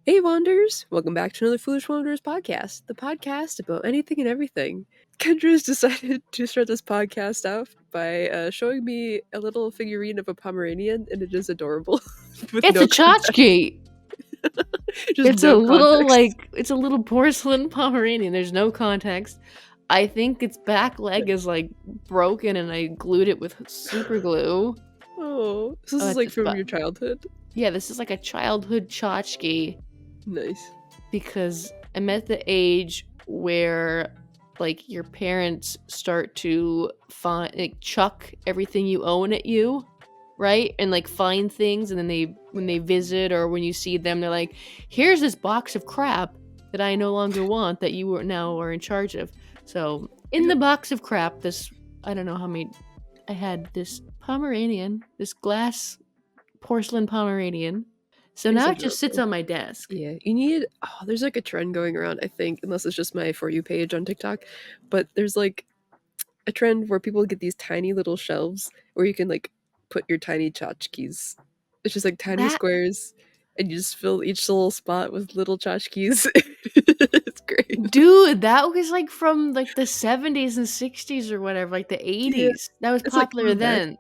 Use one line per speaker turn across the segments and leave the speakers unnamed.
Hey Wanderers! Welcome back to another Foolish Wanderers podcast, the podcast about anything and everything. Kendra has decided to start this podcast off by showing me a little figurine of a Pomeranian, and it is adorable.
It's a tchotchke! It's a little porcelain Pomeranian. There's no context. I think its back leg is like broken and I glued it with super glue.
Oh, this is like from your childhood?
Yeah, this is like a childhood tchotchke.
Nice.
Because I'm at the age where like your parents start to chuck everything you own at you, right? And like find things, and then when they visit or when you see them, they're like, here's this box of crap that I no longer want that you are in charge of. So in the box of crap, I don't know how many, I had this Pomeranian, this glass porcelain Pomeranian. So now it just sits on my desk.
Yeah, there's like a trend going around, I think, unless it's just my For You page on TikTok, but there's like a trend where people get these tiny little shelves where you can like put your tiny tchotchkes. It's just like tiny squares, and you just fill each little spot with little tchotchkes. It's great.
Dude, that was like from like the 70s and 60s or whatever, like the 80s. Yeah, that was popular then.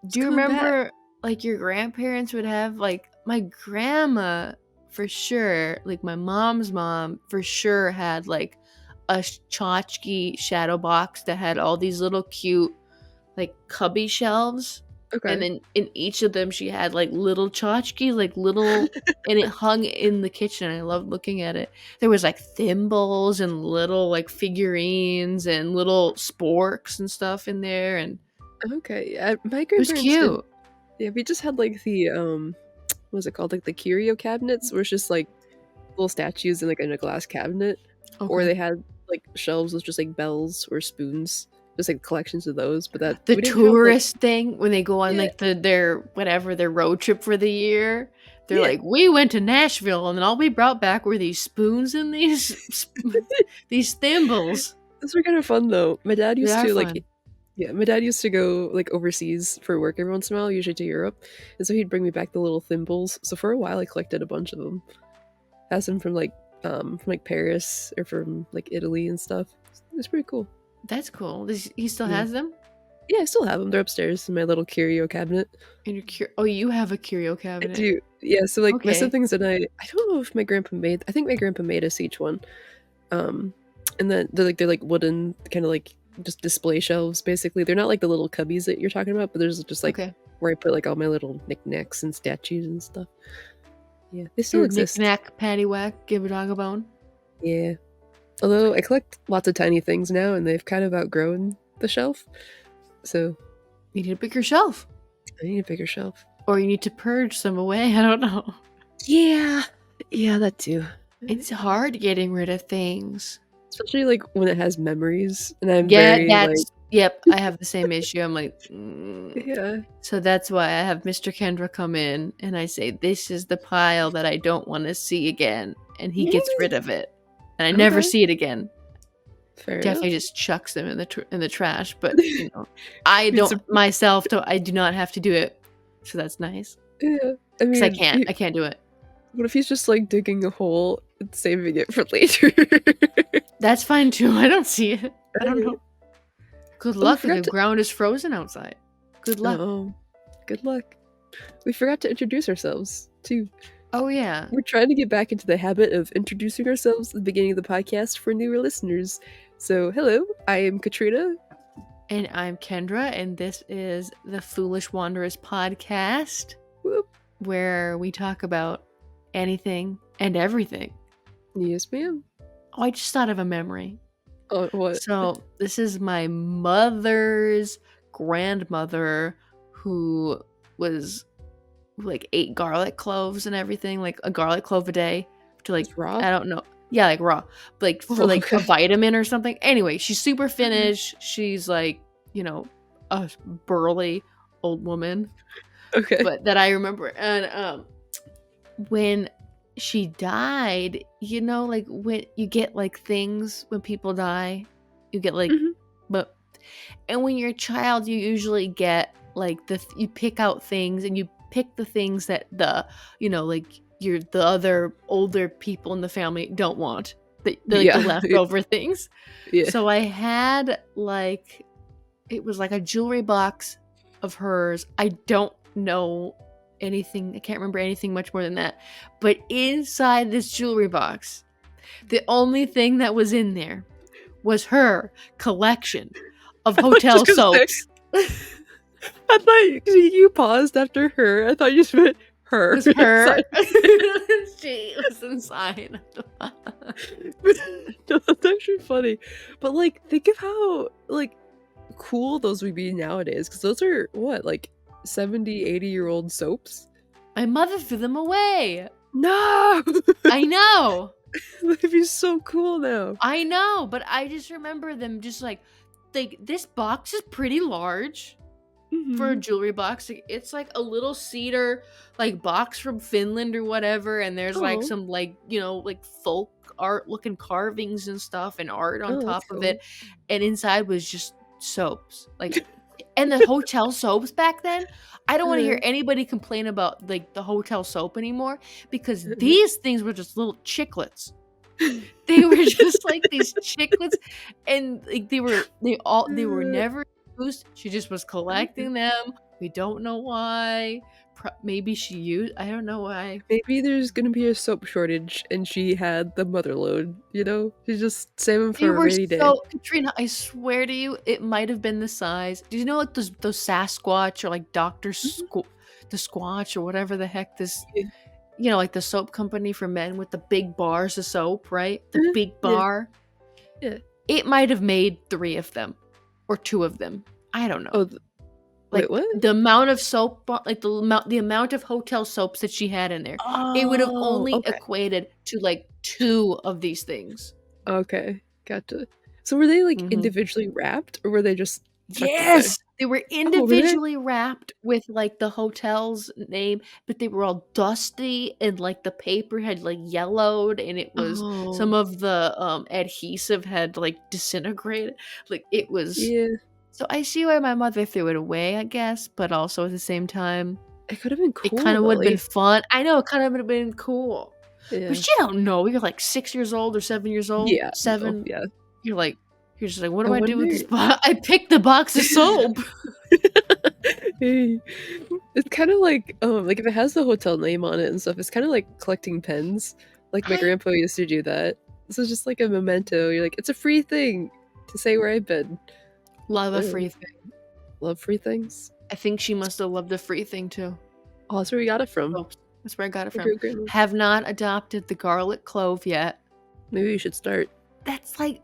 Do you remember like your grandparents would have like my grandma for sure, like my mom's mom for sure had like a tchotchke shadow box that had all these little cute like cubby shelves. Okay. And then in each of them she had like little tchotchkes, like little and it hung in the kitchen. I loved looking at it. There was like thimbles and little like figurines and little sporks and stuff in there. And
okay, yeah, my grandparents, it was cute. Yeah, we just had like the what was it called, like the curio cabinets, where it's just like little statues in a glass cabinet. Okay. Or they had like shelves with just like bells or spoons, just like collections of those. But
the tourist thing when they go on like their road trip for the year, they're like, we went to Nashville and then all we brought back were these spoons and these these thimbles.
Those were kind of fun though. My dad used to my dad used to go like overseas for work every once in a while, usually to Europe, and so he'd bring me back the little thimbles. So for a while I collected a bunch of them. Has them from Paris or from like Italy and stuff. It's pretty cool.
That's cool. He still has them?
Yeah, I still have them. They're upstairs in my little curio cabinet.
And you have a curio cabinet?
I do. Yeah, so like my siblings and I don't know if my grandpa made. I think my grandpa made us each one. And then they're like wooden, kind of like just display shelves. Basically, they're not like the little cubbies that you're talking about, but there's just like where I put like all my little knickknacks and statues and stuff. Yeah, they still exist.
Knick-knack, paddywhack, give a dog a bone.
Yeah. Although I collect lots of tiny things now, and they've kind of outgrown the shelf. So
you need a bigger shelf.
I need a bigger shelf.
Or you need to purge some away. I don't know.
Yeah, that too.
It's hard getting rid of things.
Especially like when it has memories. And I'm
Yep, I have the same issue. I'm like, yeah. So that's why I have Mr. Kendra come in and I say, this is the pile that I don't want to see again. And he gets rid of it. And I never see it again.
Fair
Definitely
enough.
just chucks them in the trash. But you know, I do not have to do it. So that's nice.
Yeah. I mean,
I can't do it.
What if he's just like digging a hole and saving it for later?
That's fine too. I don't see it. I don't know. Good luck if the ground is frozen outside. Good luck.
Oh, good luck. We forgot to introduce ourselves too.
Oh yeah.
We're trying to get back into the habit of introducing ourselves at the beginning of the podcast for newer listeners. So hello, I am Katrina.
And I'm Kendra, and this is the Foolish Wanderers podcast.
Whoop.
Where we talk about anything and everything.
Yes, ma'am.
Oh, I just thought of a memory.
Oh, what?
So this is my mother's grandmother who was like ate garlic cloves and everything, like a garlic clove a day, to like,
Just raw?
I don't know. Yeah, like raw. Like for
Oh,
like a
okay.
vitamin or something. Anyway, she's super Finnish. She's like, you know, a burly old woman.
Okay.
But that I remember. And when she died, you know, like when you get like things when people die, you get like,
Mhm.
but and when you're a child, you usually get like you pick out things and you pick the things that like the other older people in the family don't want. The like the
Yeah.
leftover things.
Yeah.
So I had like it was like a jewelry box of hers. I don't know anything. I can't remember anything much more than that. But inside this jewelry box, the only thing that was in there was her collection of
I thought you
hotel
were just gonna say
soaps.
I thought you paused after her. I thought you just meant her
Was her.
inside.
She was inside.
No, that's actually funny. But like think of how like cool those would be nowadays, because those are what, like 70, 80-year-old soaps?
My mother threw them away.
No!
I know.
That'd be so cool now.
I know, but I just remember them just like this box is pretty large for a
Mhm.
jewelry box. Like, it's like a little cedar like box from Finland or whatever, and there's like
Oh.
some like, like folk art looking carvings and stuff and art on
Oh, that's
top of
cool.
it. And inside was just soaps. Like and the hotel soaps back then, I don't want to hear anybody complain about like the hotel soap anymore because these things were just little chiclets. They were just like these chiclets, and like they were never used. She just was collecting them. We don't know why. Maybe she used. I don't know why.
Maybe there's gonna be a soap shortage and she had the mother load, you know? She's just saving
They
for a
were
rainy day.
so Katrina. I swear to you, it might have been the size. Do you know like those Sasquatch or like
Mhm.
the Squatch or whatever the heck this
Yeah.
like the soap company for men with the big bars of soap, right? The big
Yeah.
bar.
Yeah.
It might have made 3 of them or 2 of them. I don't know.
Oh, wait,
Like
what?
the amount of soap, like the amount of hotel soaps that she had in there, it would have
Oh,
only
okay.
equated to like 2 of these things.
Okay, gotcha. So were they, like,
Mhm.
individually wrapped, or were they just tucked away?
Yes! They were
Oh, were they?
individually wrapped with, like, the hotel's name, but they were all dusty and, like, the paper had, like, yellowed and it was some
Oh,
of the, adhesive had, like, disintegrated. Like, it was
yeah.
so I see why my mother threw it away, I guess, but also at the same time,
It could've been
it
cool,
kinda
though,
would've been
like
fun. I know, it kinda would've been cool.
yeah.
But you don't know, you're, like, 6 years old or 7 years old,
Yeah, no,
7.
yeah.
You're like you're just like, "What
I
do I do with this
wonder
box? I picked the box of soap."
Hey, it's kinda like, if it has the hotel name on it and stuff, it's kinda like collecting pens. Like, my
I
grandpa used to do that. This is just like a memento. You're like, "It's a free thing to say where I've been."
love a
Uh,
free thing.
love free things.
I think she must have loved a free thing too.
Oh, that's where we got it from.
Oops, that's where I got it
My
from.
great-grandma.
Have not adopted the garlic clove yet.
Maybe we should start.
That's like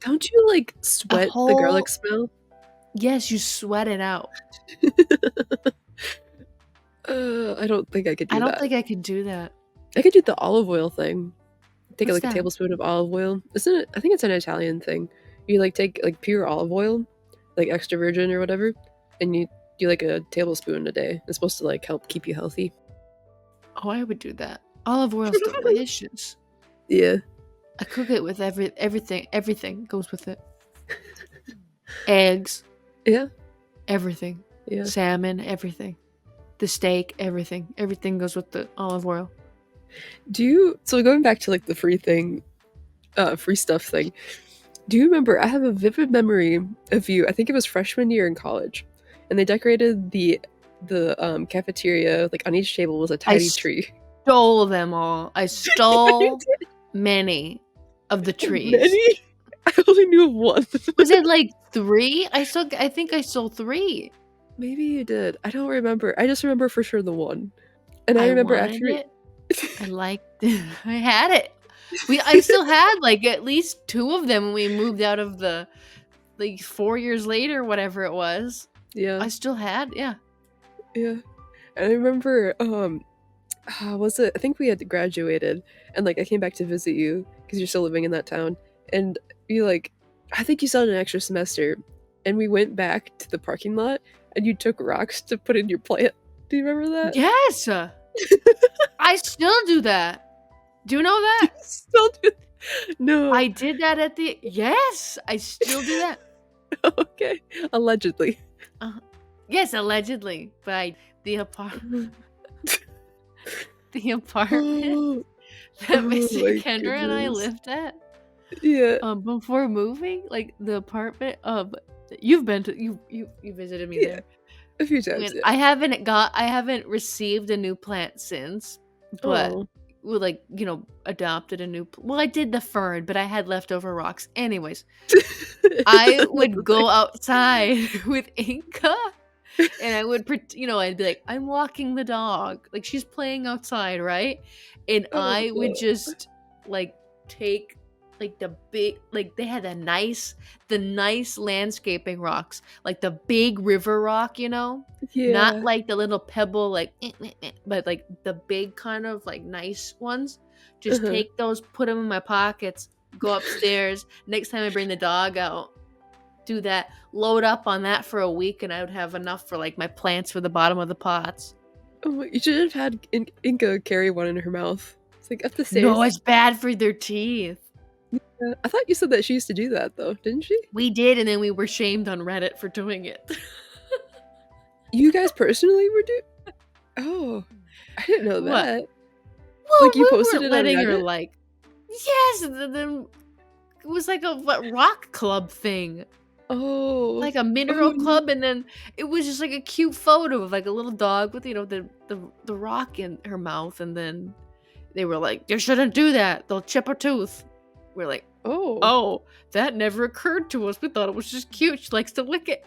Don't you, like,
a
sweat the garlic
whole
smell?
yes, you sweat it out.
I don't think I could
I
do
don't
that.
think I could do that.
I could do the olive oil thing. Take,
What's
like, a
that?
tablespoon of olive oil. Isn't it I think it's an Italian thing. You, like, take, like, pure olive oil, like, extra virgin or whatever, and you do, like, a tablespoon a day. It's supposed to, like, help keep you healthy.
Oh, I would do that. Olive oil's delicious.
Yeah.
I cook it with everything. Everything goes with it. Eggs,
Yeah,
everything.
yeah.
Salmon, everything. The steak, everything. Everything goes with the olive oil.
Do you so going back to, like, the free thing, free stuff thing, do you remember I have a vivid memory of you, I think it was freshman year in college, and they decorated the cafeteria, like, on each table was a
I
tiny tree.
stole them all. I
You
stole many of the
did?
trees.
Many? I only knew of one.
Was it like 3? I think I stole 3.
Maybe you did. I don't remember. I just remember for sure the one. And I
I
remember
wanted
after
it. I liked it. I had it. I still had like at least 2 of them when we moved out of the like 4 years later, whatever it was.
Yeah,
I still had, yeah.
yeah. And I remember, was it? I think we had graduated, and like I came back to visit you because you're still living in that town, and you like, I think you still had an extra semester, and we went back to the parking lot, and you took rocks to put in your plant. Do you remember that?
Yes! I still do that. Do you know
You
that?
still do? No.
I did that at the yes, I still do that.
Okay. Allegedly.
Yes, allegedly, but the apartment the apartment
Oh,
that
oh
Mr.
my
Kendra and I
goodness.
lived at,
Yeah.
before moving, like, the apartment, you've been to you visited me
Yeah.
there.
A few
I
times,
mean,
yeah.
I haven't received a new plant since, but
Oh.
we, like, adopted a new well, I did the fern, but I had leftover rocks. Anyways, I
That's
would
the
go
thing.
outside with Inca, and I would I'd be like, "I'm walking the dog." Like, she's playing outside, right? And
Oh,
I would
no.
just, like, take, like, they had the nice landscaping rocks, like the big river rock, Not
Yeah.
like the little pebble, like, but, like, the big kind of, like, nice ones. Just
Uh-huh.
take those, put them in my pockets, go upstairs. Next time I bring the dog out, do that, load up on that for a week, and I would have enough for, like, my plants for the bottom of the pots.
Oh, you should have had Inca carry one in her mouth. It's like, up the
No,
stairs.
it's bad for their teeth.
I thought you said that she used to do that, though, didn't she?
We did, and then we were shamed on Reddit for doing it.
You guys personally were doing. Oh, I didn't know
What?
that.
Well,
Like, you
we
posted
weren't
it on
letting her,
Reddit?
like yes, and then it was like a, rock club thing.
Oh.
Like a
Oh,
mineral
no.
club, and then it was just like a cute photo of like a little dog with the rock in her mouth, and then they were like, "You shouldn't do that. They'll chip a tooth." We're like,
Oh.
"Oh, that never occurred to us. We thought it was just cute. She likes to lick it."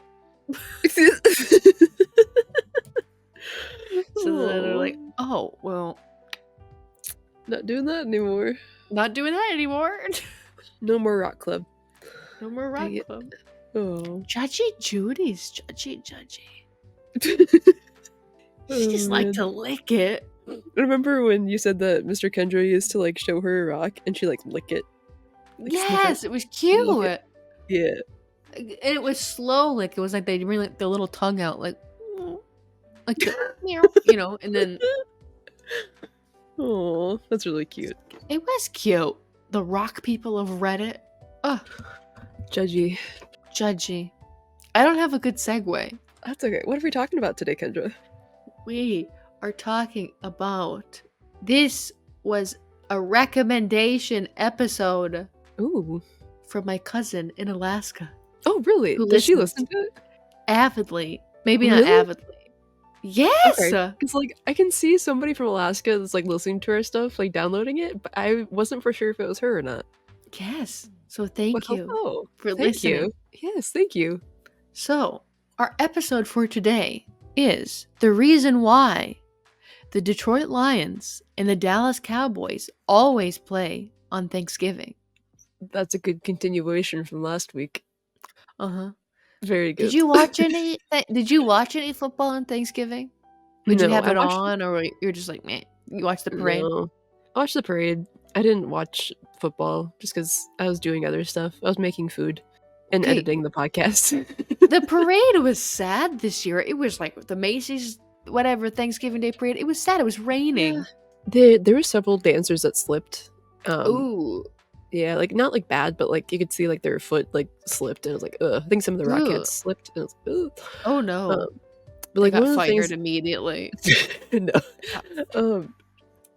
So then they're like,
Oh.
"Oh, well,
Not doing that anymore.
not doing that anymore.
No more rock club.
No more
Dang
rock
it.
club."
Oh.
Judgy Judy's judgy. She
Oh,
just like
man.
to lick it.
Remember when you said that Mr. Kendra used to, like, show her a rock and she, like, lick it? Like, sniff it?
Yes, it was
Lick it?
cute.
Yeah.
And it was slow, like, it was like they bring, like, the little tongue out, like, like the meow, and then
Oh, that's really cute.
it was cute. The rock people of Reddit. Ugh,
Judgy.
judgy. I don't have a good segue.
That's okay. What are we talking about today, Kendra?
We are talking about this was a recommendation episode
Ooh.
from my cousin in Alaska
Oh, really?
who
Does she
listens
listen to it?
avidly. Maybe not
Really?
avidly. Yes!
Okay. Because, like, I can see somebody from Alaska that's, like, listening to our stuff, like, downloading it, but I wasn't for sure if it was her or not.
Yes. So
Well,
thank you
hello.
for
Thank
listening.
you. Yes, thank you.
So, our episode for today is the reason why the Detroit Lions and the Dallas Cowboys always play on Thanksgiving.
That's a good continuation from last week.
Uh-huh.
Very
Did
good.
you watch any did you watch any football on Thanksgiving? Would you
No,
have
I
it
watched.
on, or you're just like, "Meh." You watched the parade?
No. I watched the parade. I didn't watch football just because I was doing other stuff. I was making food and
Okay,
editing the podcast.
the parade was sad this year. It was like the Macy's whatever Thanksgiving Day parade. It was sad. It was
Yeah.
raining.
There were several dancers that slipped.
Ooh.
Yeah, like not like bad, but like you could see like their foot like slipped, and it was like, ugh. I think some of the
Ugh.
Rockettes slipped, and it was like, ugh.
Oh
Um,
no.
but
They
like
got
one of the
fired
things,
immediately.
no, um,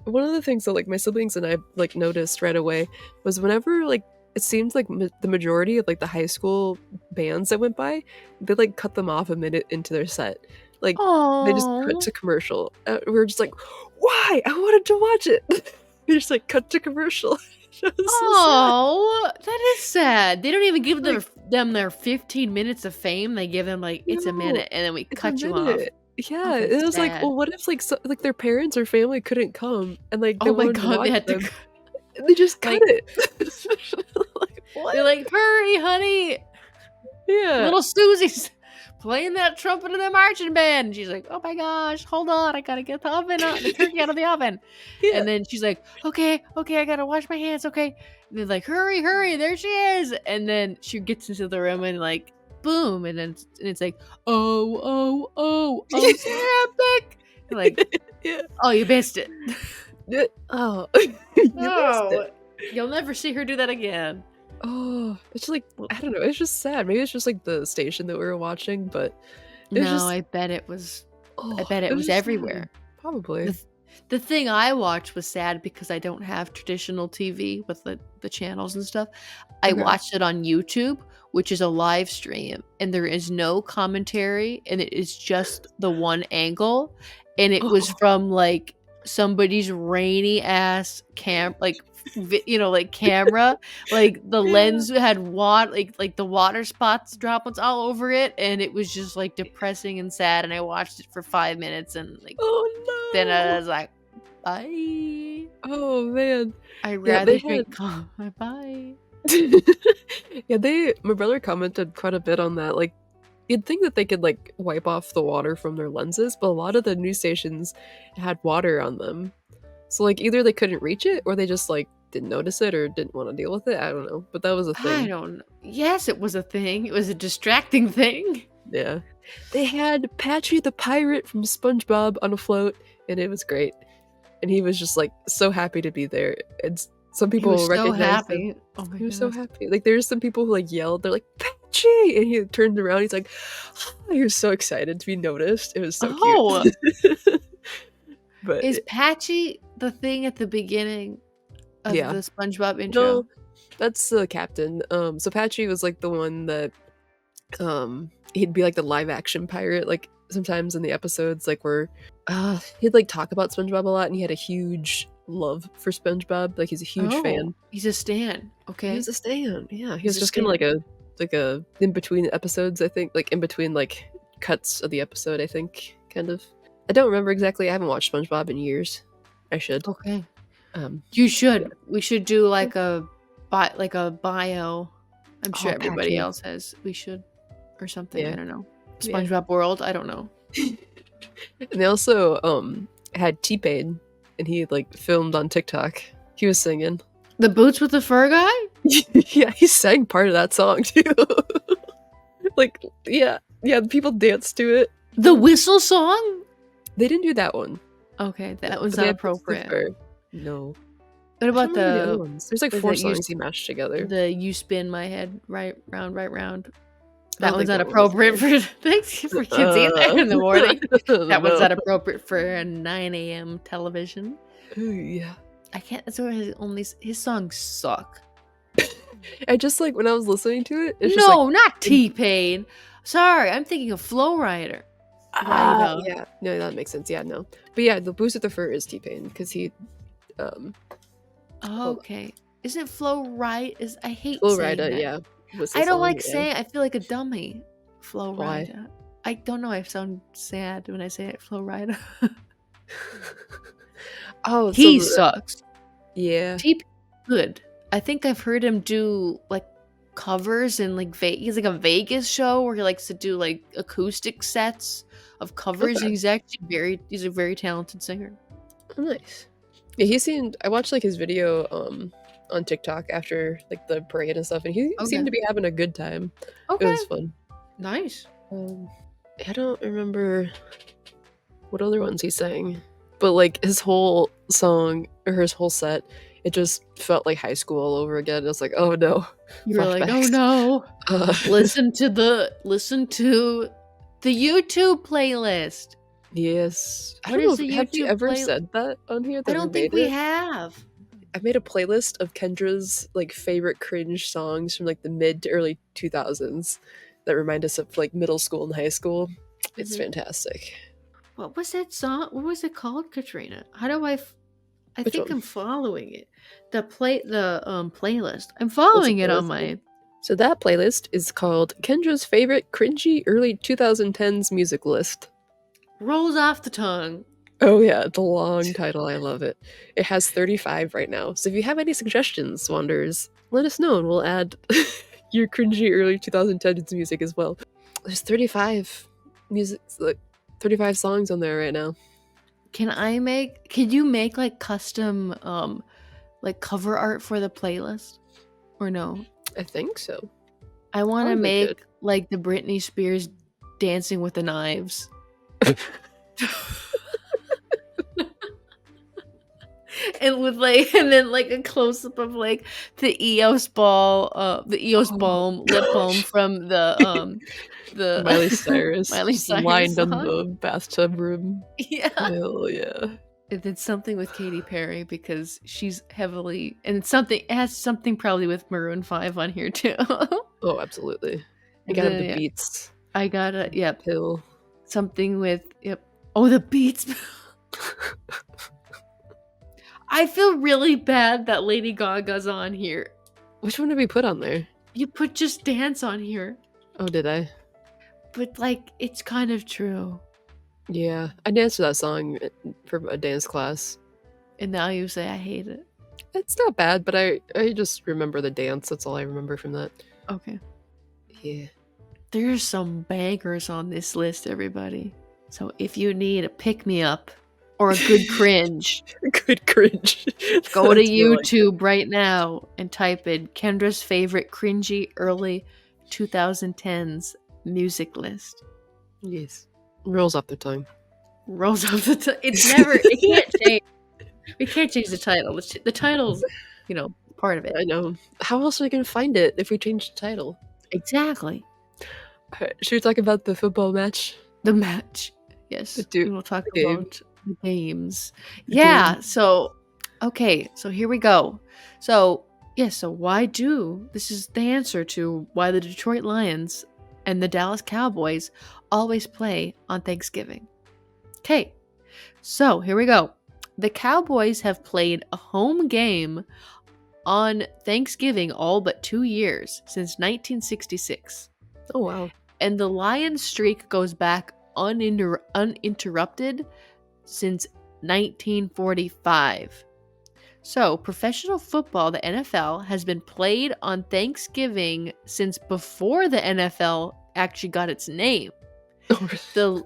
one of the things that like my siblings and I like noticed right away was whenever like it seemed like the majority of like the high school bands that went by, they like cut them off a minute into their set, like they just cut
Oh.
to commercial. We were just like, why? I wanted to watch it. We just like cut to commercial. It was so sad.
Oh, that is sad. They don't even give
Like,
them their 15 minutes of fame. They give them like it's a
no,
minute, and then we
it's a
cut you off.
minute.
Oh,
Yeah, it
that's
was like,
sad.
well, what if like like their parents or family couldn't come and like they
Oh my
wanted to
god, they
watch
had to
them? They just cut
like
it. Like, what?
they're like, "Hurry, honey,
Yeah.
little Susie's playing that trumpet in the marching band. And she's like, oh my gosh, hold on, I gotta get the turkey out of the oven.
Yeah.
And then she's like, okay, I gotta wash my hands, okay. And they're like, hurry, there she is. And then she gets into the room and like, boom, and then it's like, oh, Epic. Like,
Yeah.
oh, you missed it.
Oh, you missed it.
You'll never see her do that again.
Oh, it's like, I don't know, it's just sad. Maybe it's just like the station that we were watching, but it was just,
I bet it was. I
oh,
bet it was
just
everywhere.
sad. Probably.
The thing I watched was sad because I don't have traditional TV with the channels and stuff. I
Okay.
watched it on YouTube, which is a live stream, and there is no commentary, and it is just the one angle, and it was
Oh,
from like somebody's rainy ass camera, like the
yeah.
lens had water, like the water spots droplets all over it, and it was just like depressing and sad. And I watched it for 5 minutes, and like then I
Oh
was like, bye.
no. Oh man.
I
Yeah, they
rather
had
bye.
yeah, my brother commented quite a bit on that. Like, you'd think that they could like wipe off the water from their lenses, but a lot of the news stations had water on them. So like either they couldn't reach it or they just like didn't notice it or didn't want to deal with it. I don't know. But that was a
I
thing.
don't know. Yes, it was a thing. It was a distracting thing.
Yeah. They had Patchy the pirate from SpongeBob on a float, and it was great. And he was just like so happy to be there. And some
He
people
was so
recognized him.
happy. Oh my
He was so
goodness.
happy. Like there's some people who like yelled, they're like, Patchy! And he turned around, he's like, oh, he was so excited to be noticed. It was so
Oh,
cute. But
is Patchy the thing at the beginning of
yeah.
the SpongeBob
No,
intro?
that's the captain. So Patchy was like the one that he'd be like the live action pirate, like sometimes in the episodes, like where he'd like talk about SpongeBob a lot and he had a huge love for SpongeBob. Like he's a huge fan.
He's a stan.
He
Okay.
was a stan. Yeah. He
He's
was
a
just kinda
stan.
like a in between episodes, I think. Like in between like cuts of the episode, I think, kind of. I don't remember exactly. I haven't watched SpongeBob in years. I should.
Okay.
Yeah.
You should. We should do like a bio. I'm sure
Oh,
everybody
Patchy.
else has. We should or something.
Yeah.
I don't know.
Yeah.
SpongeBob World. I don't know.
And they also had T-Pain and he like filmed on TikTok. He was singing.
The boots with the fur guy.
Yeah, he sang part of that song too. Like, yeah, people danced to it.
The whistle song.
They didn't do that one.
Okay, that was
But they
not
had Boots with
appropriate.
Fur. No.
What
I
about
don't remember the other ones. There's like
was
4
it
songs he mashed together.
the "You Spin My Head Right Round, Right Round"?
I
That
don't
one's
think
not
that one was
appropriate
there.
for thanks for kids either in the morning. That one's
No.
not appropriate for a 9 a.m. television.
Ooh, yeah.
I can't. That's where his songs suck.
I just like when I was listening to it, it's just like
No, not T-Pain. Sorry, I'm thinking of Flow Rider.
yeah. No, that makes sense. Yeah, no. But yeah, the Boost with the Fur is T-Pain because he hold on.
Okay. Isn't Flow right? I hate
Flo
saying
Rida,
that.
yeah. Was the
I don't
song,
like
yeah.
saying. I feel like a dummy. Flow
Why?
Rida. I don't know. I sound sad when I say it. Flow Rida.
Oh,
He
so
sucks.
yeah.
T good. I think I've heard him do like covers and like he's like a Vegas show where he likes to do like acoustic sets of covers.
Okay.
And he's actually he's a very talented singer.
Oh, nice. Yeah, he seemed. I watched like his video on TikTok after like the parade and stuff, and he
Okay.
seemed to be having a good time. It
Okay.
was fun.
Nice.
I don't remember what other ones he sang, but like his whole song or his whole set, it just felt like high school all over again. It was like, oh no,
You were like, oh
flashbacks.
no.
Uh,
listen to the YouTube playlist.
yes, I
What
don't know.
is the
Have you
YouTube
ever
play-
said that on here?
I
That
don't
we
think
made
we
it?
have.
I made a playlist of Kendra's like favorite cringe songs from like the mid to early 2000s that remind us of like middle school and high school. It's
Mhm.
fantastic.
What was that song? What was it called, Katrina? How do I
Which
think
one?
I'm following it. The playlist. I'm
What's
following
the
it on
playlist
my
called? So that playlist is called Kendra's favorite cringy early 2010s music list.
rolls off the tongue.
Oh yeah, it's a long title. I love it. It has 35 right now. So if you have any suggestions, Wanderers, let us know and we'll add your cringy early 2010s music as well. There's 35 music, like 35 songs on there right now.
Can you make like custom like cover art for the playlist? Or no?
I think so.
I want to
Probably
make
could.
like the Britney Spears Dancing with the Knives. And then like a close up of like the Eos
Oh
balm
my
lip balm
gosh.
from the
Miley Cyrus
Miley
just
Cyrus
lined on
song.
the bathtub room.
Yeah.
Hell yeah.
It did something with Katy Perry because she's heavily and it has something probably with Maroon 5 on here too.
Oh, absolutely. You
And
gotta have
then
the
yeah,
beats.
I got a
Pill.
something with oh, the beats. I feel really bad that Lady Gaga's on here.
Which one did we put on there?
You put Just Dance on here.
Oh, did I?
But like it's kind of true.
Yeah, I danced to that song for a dance class.
And now you say I hate it.
It's not bad, but I just remember the dance. That's all I remember from that.
Okay.
Yeah.
There's some bangers on this list, everybody. So if you need a pick-me-up or a good cringe,
Good cringe.
go to
That's more like it.
YouTube right now and type in Kendra's favorite cringy early 2010s music list.
Yes. Rolls off the tongue.
Rolls off the it can't change. We can't change the title. The title's, part of it.
I know. How else are we gonna find it if we change the title?
Exactly.
Alright, should we talk about the football match?
The match. Yes.
The
We will talk
game.
about the games.
The
Yeah.
game.
So, okay. So here we go. So, so this is the answer to why the Detroit Lions and the Dallas Cowboys always play on Thanksgiving. Okay. So here we go. The Cowboys have played a home game on Thanksgiving all but 2 years since 1966.
Oh wow.
And the Lions streak goes back uninterrupted since 1945. So, professional football, the NFL, has been played on Thanksgiving since before the NFL actually got its name. The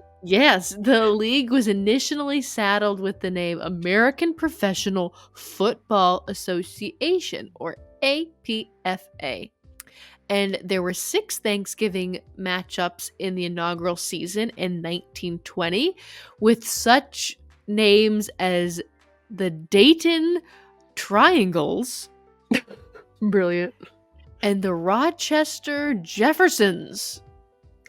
league was initially saddled with the name American Professional Football Association, or APFA. And there were 6 Thanksgiving matchups in the inaugural season in 1920, with such names as the Dayton Triangles
Brilliant.
and the Rochester Jeffersons.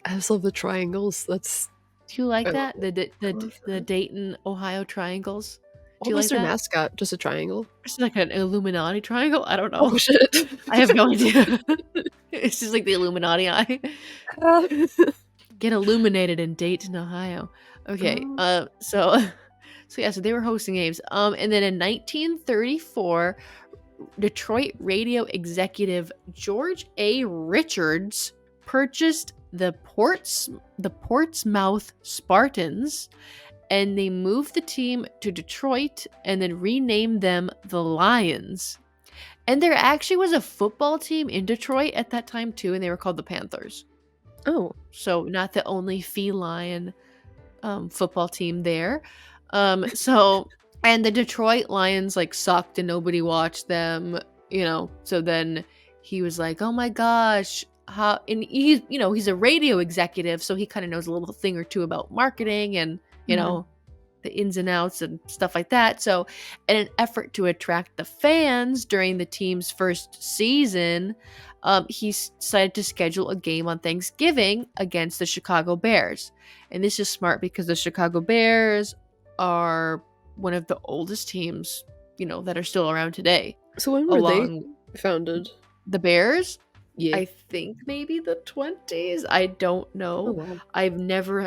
I just love the triangles. That's
Do you like that? The Dayton, Ohio Triangles?
what was their mascot? Just a triangle?
It's like an Illuminati triangle? I don't know.
Oh shit.
I have no idea. It's just like the Illuminati eye. Get illuminated in Dayton, Ohio. Okay. So they were hosting games. And then in 1934, Detroit radio executive George A. Richards purchased the Portsmouth Spartans, and they moved the team to Detroit and then renamed them the Lions. And there actually was a football team in Detroit at that time too, and they were called the Panthers.
Oh.
So not the only feline football team there. And the Detroit Lions like sucked and nobody watched them, So then he was like, "Oh my gosh, how?" And he's a radio executive, so he kind of knows a little thing or two about marketing and the ins and outs and stuff like that. So, in an effort to attract the fans during the team's first season, he decided to schedule a game on Thanksgiving against the Chicago Bears. And this is smart because the Chicago Bears are one of the oldest teams, that are still around today.
So when were they founded?
The Bears?
Yeah.
I think maybe the 20s. I don't know.
Oh, wow.
I've never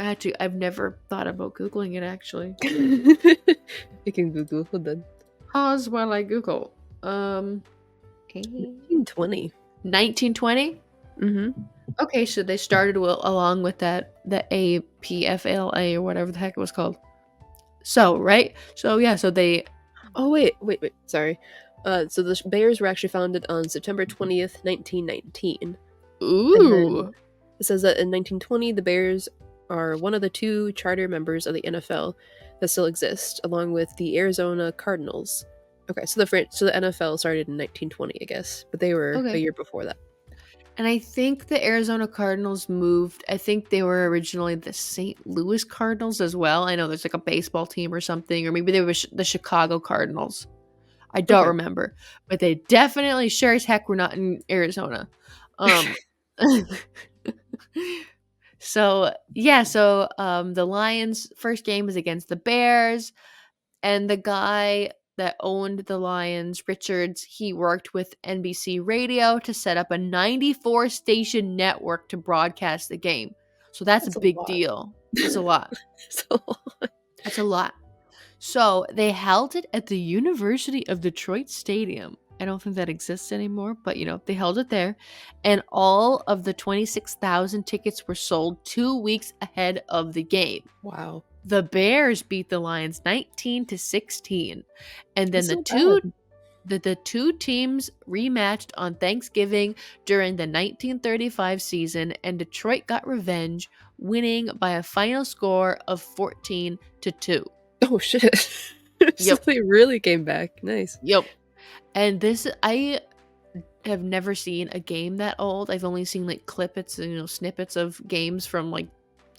thought about Googling it, actually.
You can Google. Hold on.
Pause while I Google.
1920.
1920?
Mm-hmm.
Okay, so they started along with the APFLA or whatever the heck it was called. So, right? So, yeah, so they...
Oh, wait. Sorry. So the Bears were actually founded on September 20th, 1919.
Ooh.
It says that in 1920, the Bears are one of the 2 charter members of the NFL that still exist, along with the Arizona Cardinals. Okay, so the NFL started in 1920, I guess, but they were a
Okay.
year before that.
And I think the Arizona Cardinals moved. I think they were originally the St. Louis Cardinals as well. I know there's like a baseball team or something, or maybe they were the Chicago Cardinals. I don't
Okay.
remember, but they definitely sure as heck were not in Arizona. Um, so yeah, so the Lions' first game was against the Bears, and the guy that owned the Lions, Richards, he worked with NBC Radio to set up a 94 station network to broadcast the game. So that's a
That's a
big
lot.
deal. That's a lot.
That's a lot.
That's a lot. So they held it at the University of Detroit Stadium. I don't think that exists anymore, but they held it there. And all of the 26,000 tickets were sold 2 weeks ahead of the game.
Wow.
The Bears beat the Lions 19-16. And then
That's so bad.
the two teams rematched on Thanksgiving during the 1935 season, and Detroit got revenge, winning by a final score of 14-2.
Oh shit. So
Yep.
they really came back. Nice.
Yep. And I have never seen a game that old. I've only seen like snippets of games from like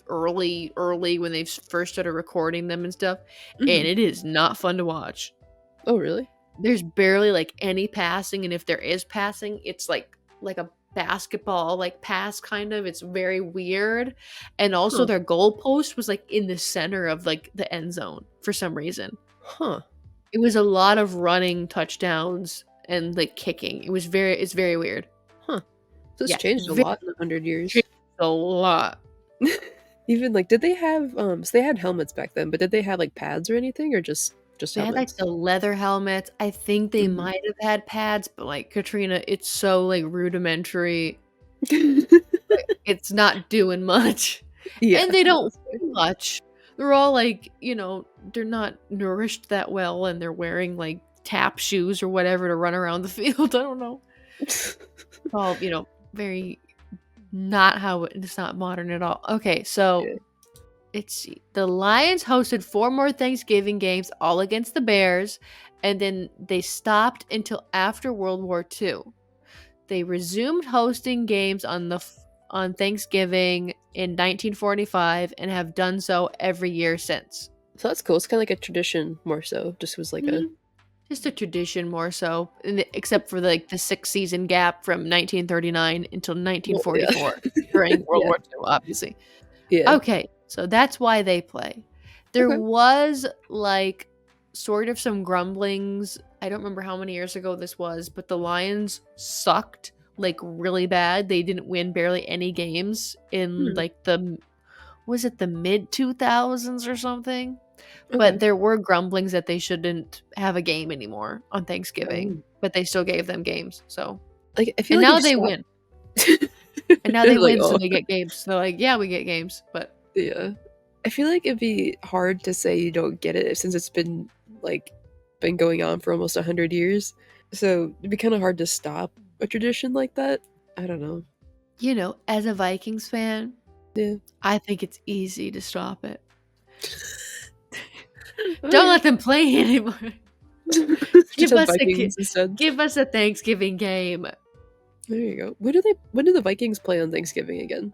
early when they first started recording them and stuff.
Mhm.
And it is not fun to watch.
Oh really?
There's barely like any passing, and if there is passing, it's like a basketball like pass kind of. It's very weird. And also
Huh.
their goalpost was like in the center of like the end zone for some reason.
Huh.
It was a lot of running touchdowns and like kicking. It's very weird.
Huh. So it's
Yeah,
changed a
very
lot in 100 years.
changed a lot.
Even like did they have so they had helmets back then, but did they have like pads or anything or just
They had like
helmets?
the leather helmets. I think they
Mhm.
might have had pads, but like Katrina, it's so like rudimentary. It's not doing much.
Yeah.
And they
No,
don't
that's fair.
do much. They're all like, they're not nourished that well, and they're wearing like tap shoes or whatever to run around the field. I don't know. It's all, very not how it's not modern at all. Okay, so
Yeah.
the Lions hosted 4 more Thanksgiving games, all against the Bears, and then they stopped until after World War II. They resumed hosting games on Thanksgiving in 1945 and have done so every year since.
So that's cool. It's kind of like a tradition more so. Just was like a
Mhm. Just a tradition more so, except for like the 6-season gap from 1939 until
well, yeah.
1944 during World
Yeah.
War II, obviously.
Yeah.
Okay, so that's why they play. There
Okay.
was like sort of some grumblings. I don't remember how many years ago this was, but the Lions sucked like really bad. They didn't win barely any games in
Hmm.
like the mid 2000s or something. But
Okay.
there were grumblings that they shouldn't have a game anymore on Thanksgiving,
Oh.
but they still gave them games. So,
Like I feel
and
like if
now
you
they
stop
win. And now they
like
win, so
oh
they get games. So like, yeah, we get games, but
yeah. I feel like it'd be hard to say you don't get it since it's been going on for almost 100 years. So it'd be kind of hard to stop a tradition like that. I don't know.
as a Vikings fan,
Yeah.
I think it's easy to stop it. Don't
Okay.
let them play anymore.
Just
Give
have
us
Vikings instead.
give us a Thanksgiving game.
There you go. When do the Vikings play on Thanksgiving again?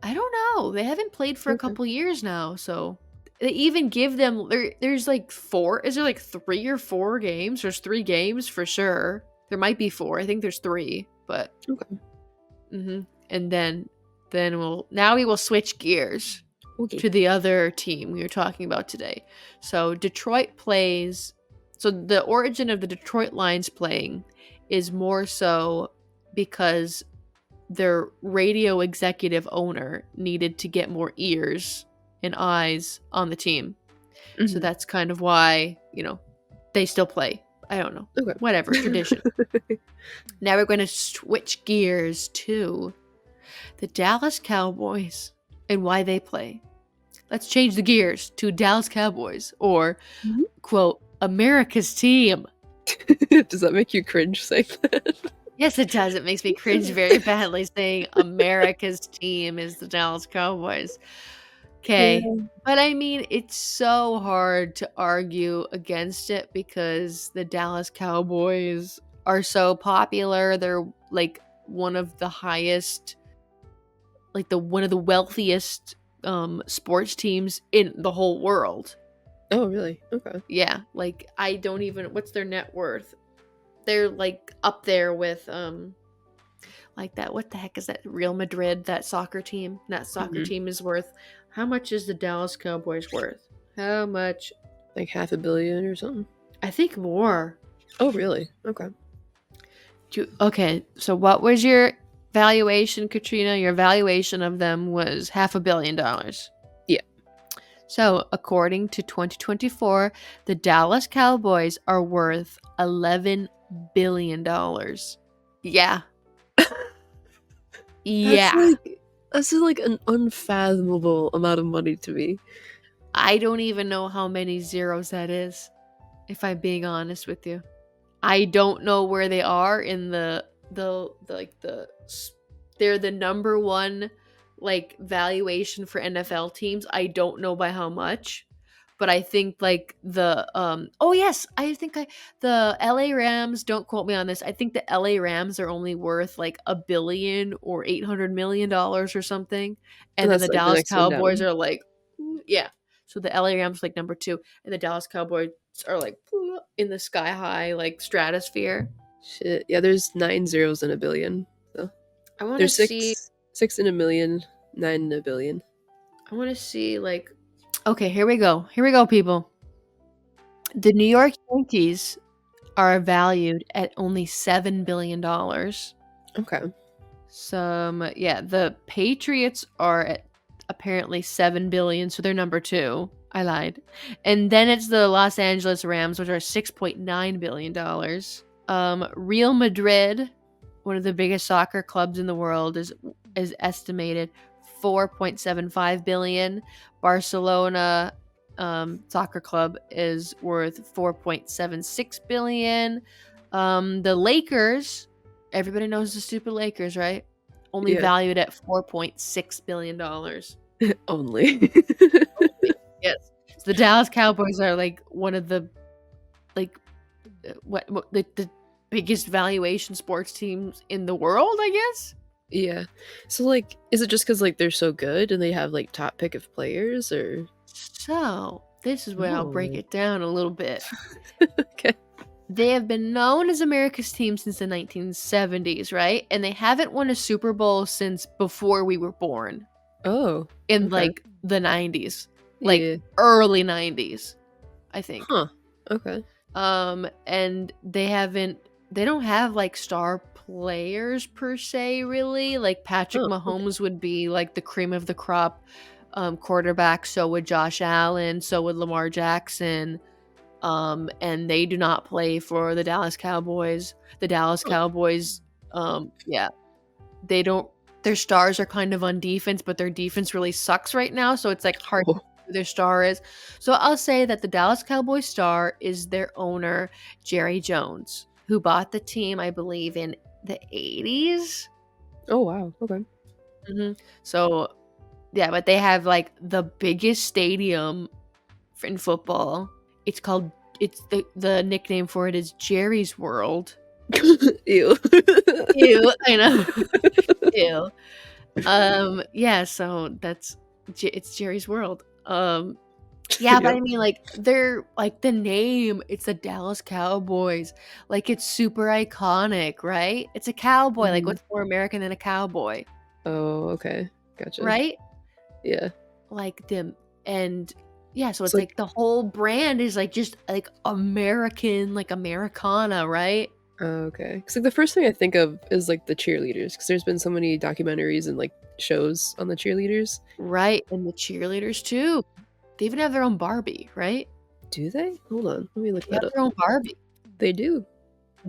I don't know. They haven't played for a
Okay.
couple years now, so they even give them there's like 4. Is there like 3 or 4 games? There's 3 games for sure. There might be 4. I think there's 3, but
Okay.
and then we will switch gears
Okay.
to the other team we were talking about today. So Detroit plays. So the origin of the Detroit Lions playing is more so because their radio executive owner needed to get more ears and eyes on the team. So
Mhm.
that's kind of why, they still play. I don't know.
Okay.
Whatever, tradition. Now we're going to switch gears to the Dallas Cowboys and why they play. Let's change the gears to Dallas Cowboys, or, quote, America's team.
Does that make you cringe saying that?
Yes, it does. It makes me cringe very badly saying America's team is the Dallas Cowboys. Okay.
Yeah.
But I mean, it's so hard to argue against it because the Dallas Cowboys are so popular. They're like one of the highest, like the one of the wealthiest sports teams in the whole world.
Oh, really? Okay.
Yeah, like I don't even what's their net worth? They're like up there with like that. What the heck is that? Real Madrid, that soccer team. That soccer
Mhm.
team is worth. How much is the Dallas Cowboys worth? How much?
Like 500 million or something?
I think more.
Oh, really? Okay.
Okay, so what was your valuation, Katrina? Your valuation of them was $500 million.
Yeah.
So, according to 2024, the Dallas Cowboys are worth $11 billion. Yeah.
That's
Yeah.
like that's like an unfathomable amount of money to me.
I don't even know how many zeros that is, if I'm being honest with you. I don't know where they are in they're the number one like valuation for NFL teams. I don't know by how much, but I think like oh yes, the LA Rams, don't quote me on this. I think the LA Rams are only worth like a billion or $800 million or something.
And
And then
that's
the
like the
Dallas
next one
Cowboys
down.
are like yeah. So the LA Rams like number 2 and the Dallas Cowboys are like in the sky high like stratosphere.
Shit. Yeah, there's 9 zeros in a billion. So
I want to
there's
see
six in a million, 9 in a billion.
like okay, here we go. Here we go, people. The New York Yankees are valued at only $7 billion.
Okay.
The Patriots are at apparently 7 billion, so they're number 2. I lied. And then it's the Los Angeles Rams, which are $6.9 billion. Real Madrid, one of the biggest soccer clubs in the world, is estimated 4.75 billion. Barcelona soccer club is worth 4.76 billion. The Lakers, everybody knows the stupid Lakers, right? Only
Yeah.
valued at $4.6 billion.
Only.
Yes. So the Dallas Cowboys are like one of the like the biggest valuation sports teams in the world, I guess.
Yeah. So like, is it just because like they're so good and they have like top pick of players, or?
So this is where I'll break
Oh.
it down a little bit.
Okay.
They have been known as America's team since the 1970s, right? And they haven't won a Super Bowl since before we were born
Oh.
in
Okay.
like the 90s, like
Yeah.
early 90s, I think.
Huh. Okay.
And they don't have like star players per se, really. Like Patrick
Oh. Okay.
Mahomes would be like the cream of the crop quarterback. So would Josh Allen. So would Lamar Jackson. And they do not play for the Dallas Cowboys. The Dallas
Huh.
Cowboys, yeah, they don't. Their stars are kind of on defense, but their defense really sucks right now. So it's like hard to
Oh.
know who their star is. So I'll say that the Dallas Cowboys star is their owner, Jerry Jones, who bought the team, I believe, in the 80s.
Oh wow. Okay.
So yeah, but they have like the biggest stadium in football. It's the nickname for it is Jerry's World.
Ew.
Ew, I know. Ew. Yeah, so it's Jerry's World. Yeah, but
Yep.
I mean like they're like the name, it's the Dallas Cowboys. Like it's super iconic, right? It's a cowboy. Like
Mhm.
what's more American than a cowboy,
Oh, okay. Gotcha.
right?
Yeah.
Like them and yeah, so
It's
it's
like,
like the whole brand is like just like American, like Americana, right?
oh, okay. Because like the first thing I think of is like the cheerleaders, because there's been so many documentaries and like shows on the cheerleaders.
Right, and the cheerleaders too. They even have their own Barbie, right?
Do they? Hold on. Let me look
They have
that up.
their own Barbie.
They do.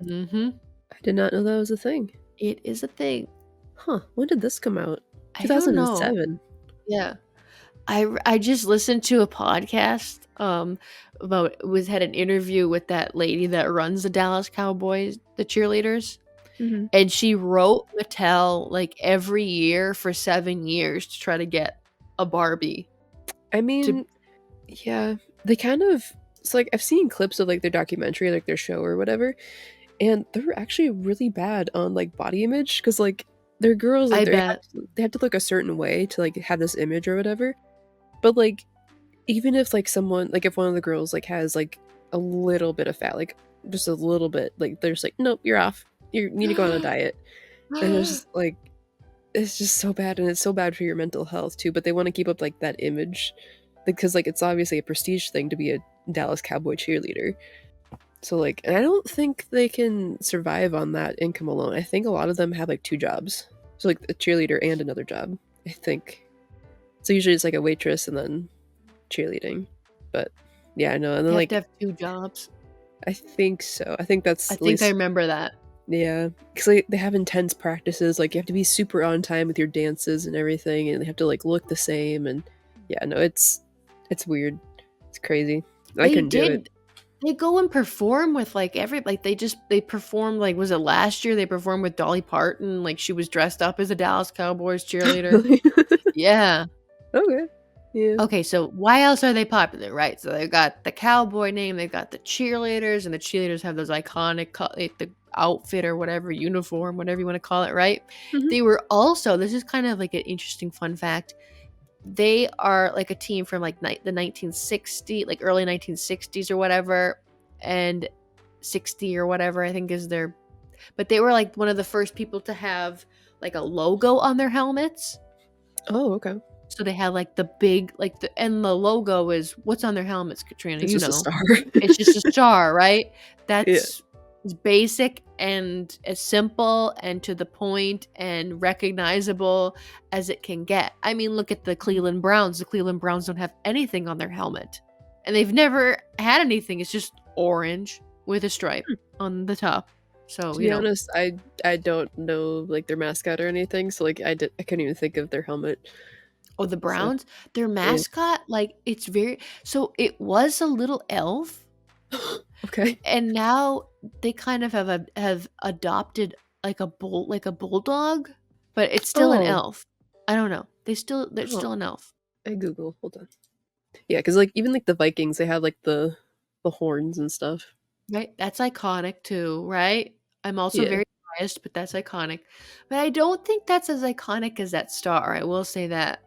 Mhm.
I did not know that was a thing.
It is a thing.
Huh. When did this come out?
I don't know.
2007.
Yeah. I just listened to a podcast, about had an interview with that lady that runs the Dallas Cowboys, the cheerleaders.
Mhm.
And she wrote Mattel, like, every year for 7 years to try to get a Barbie
I
to
mean, yeah, they kind of it's like I've seen clips of, like, their documentary, like, their show or whatever, and they're actually really bad on, like, body image because like, they're girls, like,
I bet.
they have to look a certain way to, like, have this image or whatever, but, like, even if, like, someone like, if one of the girls, like, has, like, a little bit of fat, like, just a little bit, like, they're just like, "Nope, you're off. You need to go on a diet." And it's just, like it's just so bad, and it's so bad for your mental health too, but they wanna keep up, like, that image because, like, it's obviously a prestige thing to be a Dallas Cowboy cheerleader. So, like and I don't think they can survive on that income alone. I think a lot of them have, like, 2 jobs. So, like, a cheerleader and another job, I think. So, usually it's, like, a waitress and then cheerleading. But, yeah, no, and then,
They have to
like
have 2 jobs.
I think so. I think
I
that's at
think I
least
remember that.
yeah, because they have intense practices, like, you have to be super on time with your dances and everything, and they have to, like, look the same, and yeah, no, it's weird. It's crazy. I
They
couldn't do it.
did they go and perform with, like, they performed, like, was it last year they performed with Dolly Parton, like, she was dressed up as a Dallas Cowboys cheerleader?
Really?
Yeah.
Okay. Yeah.
Okay, so why else are they popular, right? So they've got the cowboy name, they've got the cheerleaders, and the cheerleaders have those iconic like the outfit or whatever, uniform, whatever you want to call it, right?
Mhm.
They were also, this is kind of like an interesting fun fact. They are like a team from like the 1960, like early 1960s or whatever, and 60 or whatever, I think is their, but they were like one of the first people to have like a logo on their helmets.
Oh, okay.
So they had like the big, like and the logo is what's on their helmets, Katrina,
It's
you
just a
know.
star.
It's just a star, right?
Yeah.
That's as basic and as simple and to the point and recognizable as it can get. I mean, look at the
Mhm.
Cleveland Browns. The Cleveland Browns don't have anything on their helmet. And they've never had anything. It's just orange with a stripe
Hmm.
on the top. So,
To
you
be
know,
honest, I don't know, like, their mascot or anything, so, like, I couldn't even think of their helmet.
oh, the
So,
Browns, their
yeah.
mascot, like, it's very, so it was a little elf.
Okay.
And now they kind of have adopted like a bulldog, but it's still an
Oh.
elf. I don't know. They're
Oh,
still an elf,
I Google, hold on. Yeah, because like, even, like, the Vikings, they have, like, the horns and stuff.
right? That's iconic too, right? I'm also
Yeah.
very biased, but that's iconic. But I don't think that's as iconic as that star. I will say that.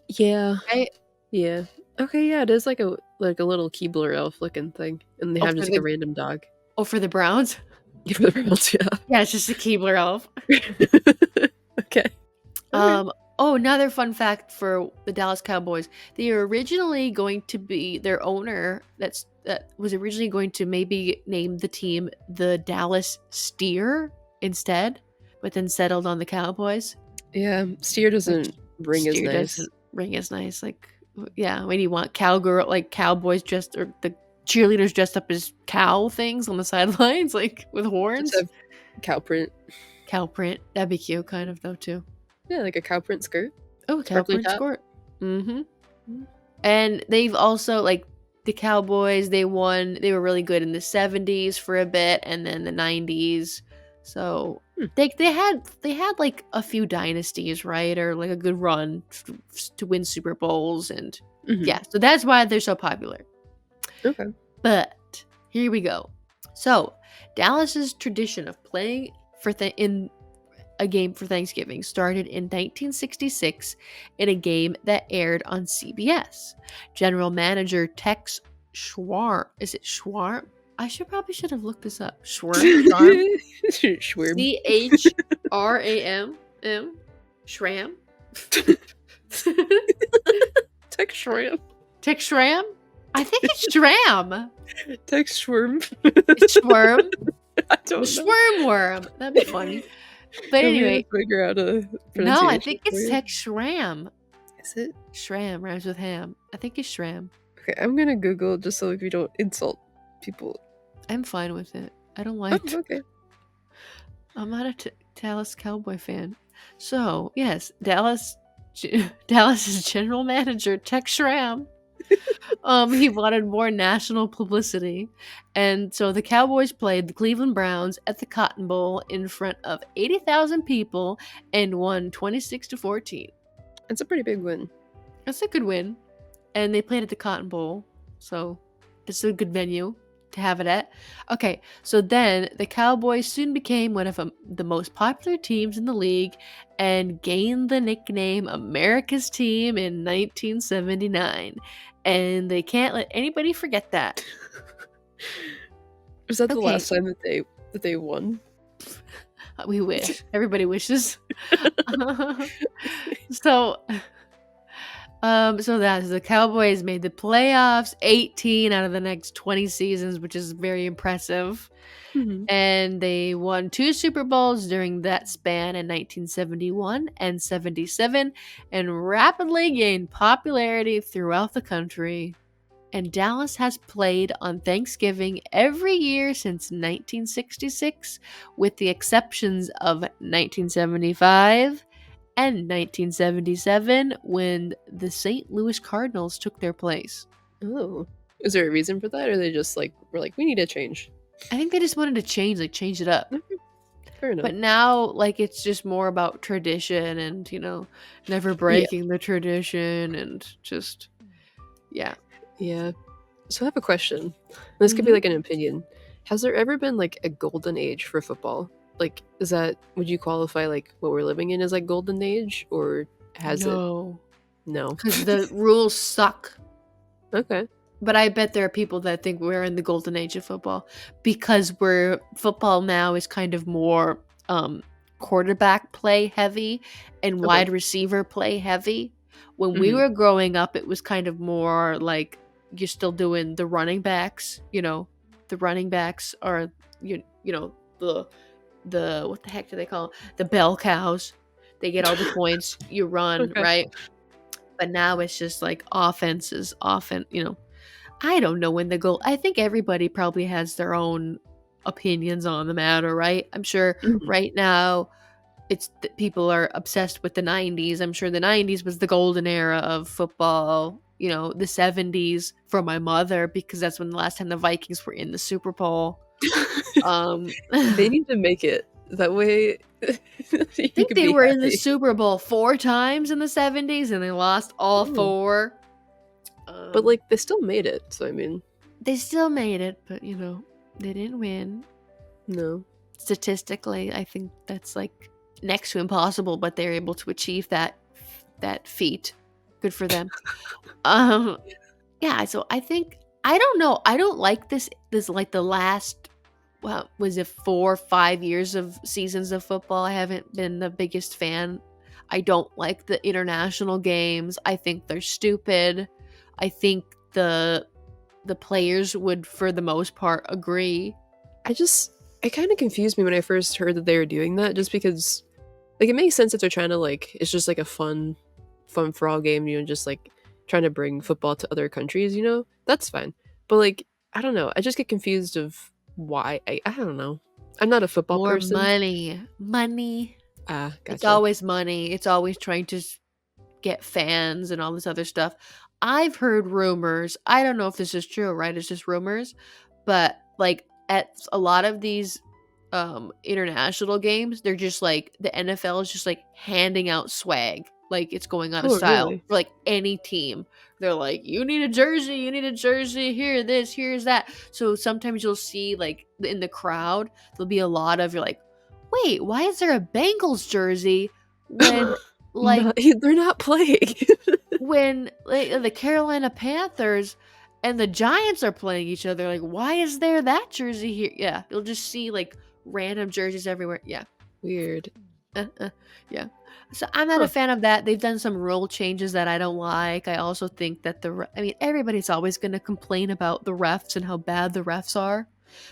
Yeah.
Right?
Yeah. Okay, yeah, it is like a little Keebler elf looking thing, and they
Oh,
have just, like, a random dog.
for the Browns?
For the Browns, yeah.
Yeah, it's just a Keebler elf.
Okay. Okay.
Oh, another fun fact for the Dallas Cowboys. They were originally going to be their owner that was originally going to maybe name the team the Dallas Steer instead, but then settled on the Cowboys,
Yeah, steer
which
doesn't ring as
Steer
nice.
doesn't ring as nice. Like, yeah, when you want cowgirl, like cowboys dressed or the cheerleaders dressed up as cow things on the sidelines, like with
Just
horns.
have cow print.
Cow print. That'd be cute, kind of though too.
Yeah, like a cow print skirt,
Oh, cow
sparkly
print
top.
skirt. Mm-hmm. And they've also like the Cowboys, they were really good in the 70s for a bit and then the 90s. So
Hmm,
they had like a few dynasties, right? Or like a good run to win Super Bowls and
mhm.
yeah, so that's why they're so popular.
Okay.
But here we go. So, Dallas's tradition of playing in a game for Thanksgiving started in 1966 in a game that aired on CBS. General manager Tex Schwarm, is it Schwarm? I should have looked this up. Schwarm,
Schwirm.
CHRAM, Schram,
Tex Schwirm.
Tex Schram. I think it's Schram.
Tex Schwirm.
It's Schwarm.
I
The
don't know.
Schwarm worm. That'd be funny. But
I'm gonna
anyway,
figure out a
no, I
pronunciation
think
for
it's
you.
Tex Schram.
Is it?
Schram rhymes with ham. I think it's Schram.
Okay, I'm gonna Google just so we don't insult people.
I'm fine with it. I don't
Oh,
mind.
okay.
I'm not a Dallas Cowboy fan. So, yes, Dallas's general manager, Tex Schramm, He wanted more national publicity. And so the Cowboys played the Cleveland Browns at the Cotton Bowl in front of 80,000 people and won 26-14.
It's a pretty big win.
That's a good win. And they played at the Cotton Bowl. So this is a good venue to have it at. Okay, so then the Cowboys soon became one of the most popular teams in the league and gained the nickname America's Team in 1979. And they can't let anybody forget that.
Was that the
Okay.
last time that they won?
We wish. Everybody wishes. So that the Cowboys made the playoffs 18 out of the next 20 seasons, which is very impressive.
Mhm.
And they won 2 Super Bowls during that span in 1971 and 77 and rapidly gained popularity throughout the country. And Dallas has played on Thanksgiving every year since 1966, with the exceptions of 1975 and 1977 when the St. Louis Cardinals took their place.
Oh. Is there a reason for that, or they just were like, we need a change?
I think they just wanted to change it up.
Okay. Fair enough.
But now, it's just more about tradition and, never breaking the tradition and just, yeah.
Yeah. So I have a question. This could be an opinion. Has there ever been a golden age for football? Would you qualify what we're living in as golden age, or has it?
No.
No.
Because the rules suck.
Okay.
But I bet there are people that think we're in the golden age of football because football now is kind of more quarterback play heavy and wide receiver play heavy. When we were growing up, it was kind of more like you're still doing the running backs. The running backs are the what the heck do they call them? The bell cows. They get all the points. You run,
Okay.
right? But now it's just offenses, often, I don't know when the goal. I think everybody probably has their own opinions on the matter, right? I'm sure right now people are obsessed with the 90s. I'm sure the 90s was the golden era of football. The 70s for my mother, because that's when the last time the Vikings were in the Super Bowl.
They need to make it that way.
I think they were in the Super Bowl 4 times in the 70s and they lost all 4.
But they still made it, so I mean,
they still made it, but they didn't win.
No.
Statistically, I think that's next to impossible, but they're able to achieve that feat. Good for them. Yeah, so I think I don't know. I don't like this the last was it 4 or 5 years of seasons of football. I haven't been the biggest fan. I don't like the international games. I think they're stupid. I think the players would, for the most part, agree.
It kind of confused me when I first heard that they were doing that, just because it makes sense if they're trying to it's just a fun for all game, just trying to bring football to other countries, that's fine. But I don't know, I just get confused of why. I don't know, I'm not a football person.
Money.
Gotcha.
It's always money. It's always trying to get fans and all this other stuff. I've heard rumors. I don't know if this is true, right? It's just rumors. But at a lot of these international games, they're just the NFL is just handing out swag. It's going out of style.
Really?
For any team. They're you need a jersey, here this, here's that. So sometimes you'll see in the crowd, there'll be a lot of, you're wait, why is there a Bengals jersey when
they're not playing?
when the Carolina Panthers and the Giants are playing each other, why is there that jersey here? Yeah, you'll just see random jerseys everywhere. Yeah,
weird.
Yeah, so I'm not a fan of that. They've done some rule changes that I don't like. I also think that everybody's always going to complain about the refs and how bad the refs are,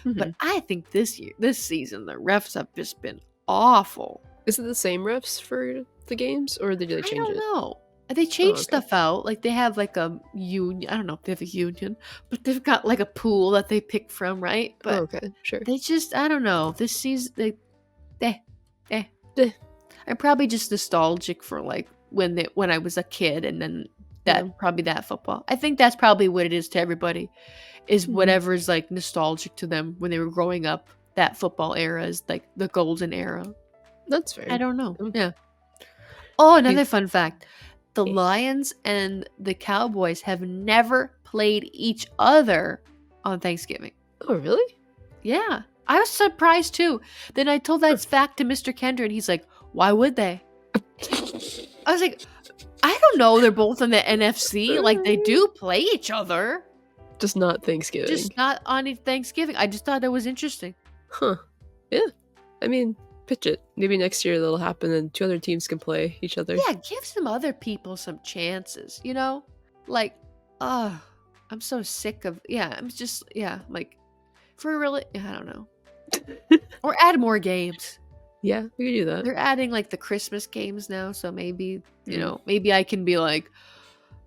but I think this season the refs have just been awful.
Is it the same refs for the games, or did they change it?
I don't know. They change stuff out. They have a union. I don't know if they have a union, but they've got a pool that they pick from, right? But
okay, sure.
They just, I don't know. This season, I'm probably just nostalgic for when I was a kid, and then
Yeah.
probably that football. I think that's probably what it is to everybody, is
Mhm.
whatever's like nostalgic to them when they were growing up. That football era is like the golden era.
That's
I
fair.
don't know.
Mm.
Yeah. Oh,
Do
another fun fact. The
you
Lions and the Cowboys have never played each other on Thanksgiving.
Oh, really?
Yeah. I was surprised too. Then I told that fact to Mr. Kendra and he's like, "Why would they?" I was like, "I don't know. They're both in the NFC. Like they do play each other,
Just not Thanksgiving.
just not on Thanksgiving." I just thought that was interesting.
Huh. Yeah. I mean, pitch it. Maybe next year that'll happen and two other teams can play each other.
Yeah, give some other people some chances, you know? Like, oh, I'm so sick of, yeah, I'm just, yeah, like, for really, I don't know. Or add more games.
Yeah, we could do that.
They're adding like the Christmas games now, so maybe,
Mm.
maybe I can be like,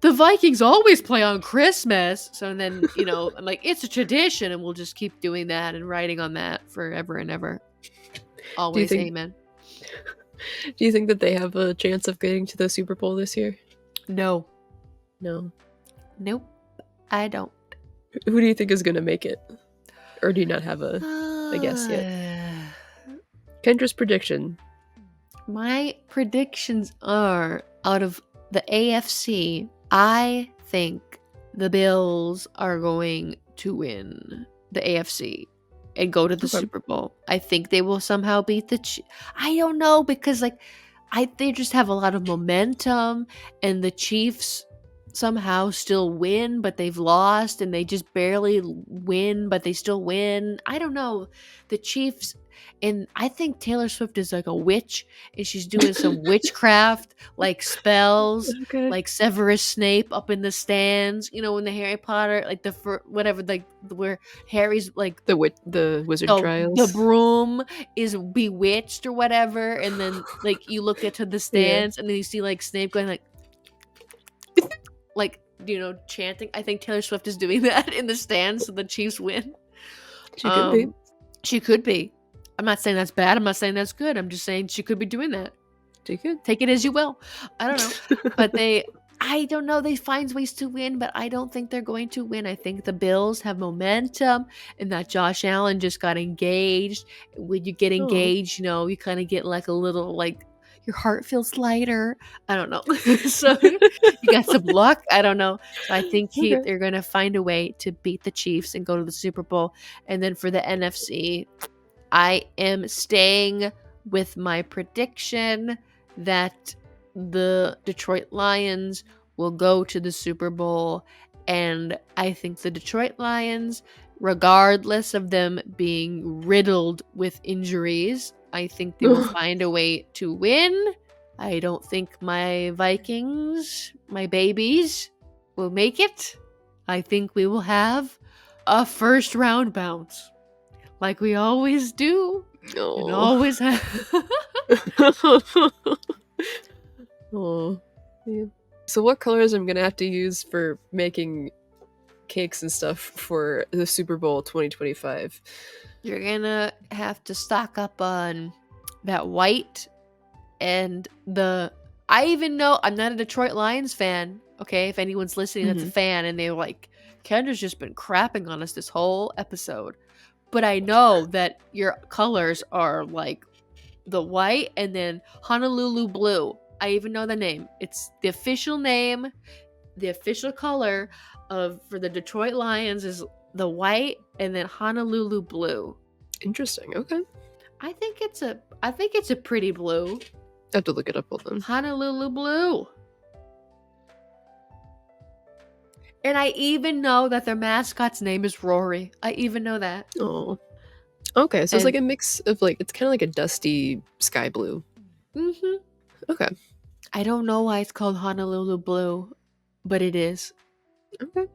the Vikings always play on Christmas. So then, I'm like, it's a tradition, and we'll just keep doing that and writing on that forever and ever.
Do you
Always,
think
amen.
do you think that they have a chance of getting to the Super Bowl this year?
No.
No.
Nope. I don't.
Who do you think is going to make it? Or do you not have a guess yet? Kendra's prediction.
My predictions are, out of the AFC, I think the Bills are going to win the AFC and go to the
Okay.
Super Bowl. I think they will somehow beat the I don't know, because like they just have a lot of momentum, and the Chiefs somehow still win, but they've lost, and they just barely win, but they still win. I don't know. The Chiefs, and I think Taylor Swift is like a witch, and she's doing some witchcraft, like spells,
Okay.
like Severus Snape up in the stands, in the Harry Potter, like whatever, like where Harry's like
The wizard
the
trials.
broom is bewitched or whatever, and then like you look into the
Yeah.
stands and then you see like Snape going like chanting. I think Taylor Swift is doing that in the stands, so the Chiefs win.
She could be.
She could be. I'm not saying that's bad. I'm not saying that's good. I'm just saying she could be doing that.
She could.
Take it as you will. I don't know. But I don't know. They find ways to win, but I don't think they're going to win. I think the Bills have momentum, and that Josh Allen just got engaged. When you get
Oh.
engaged, you kind of get like a little like your heart feels lighter. I don't know. So you got some luck. I don't know. So I think
Okay.
they're going to find a way to beat the Chiefs and go to the Super Bowl. And then for the NFC, I am staying with my prediction that the Detroit Lions will go to the Super Bowl. And I think the Detroit Lions, regardless of them being riddled with injuries, I think they will find a way to win. I don't think my Vikings, my babies, will make it. I think we will have a first round bounce, like we always do and always have.
Oh. Yeah. So what colors I'm gonna have to use for making cakes and stuff for the Super Bowl 2025?
You're gonna have to stock up on that white and I even know I'm not a Detroit Lions fan. Okay, if anyone's listening that's a fan and they're like, Kendra's just been crapping on us this whole episode. But I know that your colors are like the white and then Honolulu blue. I even know the name. It's the official name, the official color for the Detroit Lions is the white and then Honolulu blue.
Interesting. Okay.
I think it's a pretty blue.
I have to look it up with them.
Honolulu blue. And I even know that their mascot's name is Rory. I even know that.
Oh. Okay, so it's like a mix of like, it's kind of like a dusty sky blue.
Mm-hmm.
Okay.
I don't know why it's called Honolulu blue, but it is.
Okay.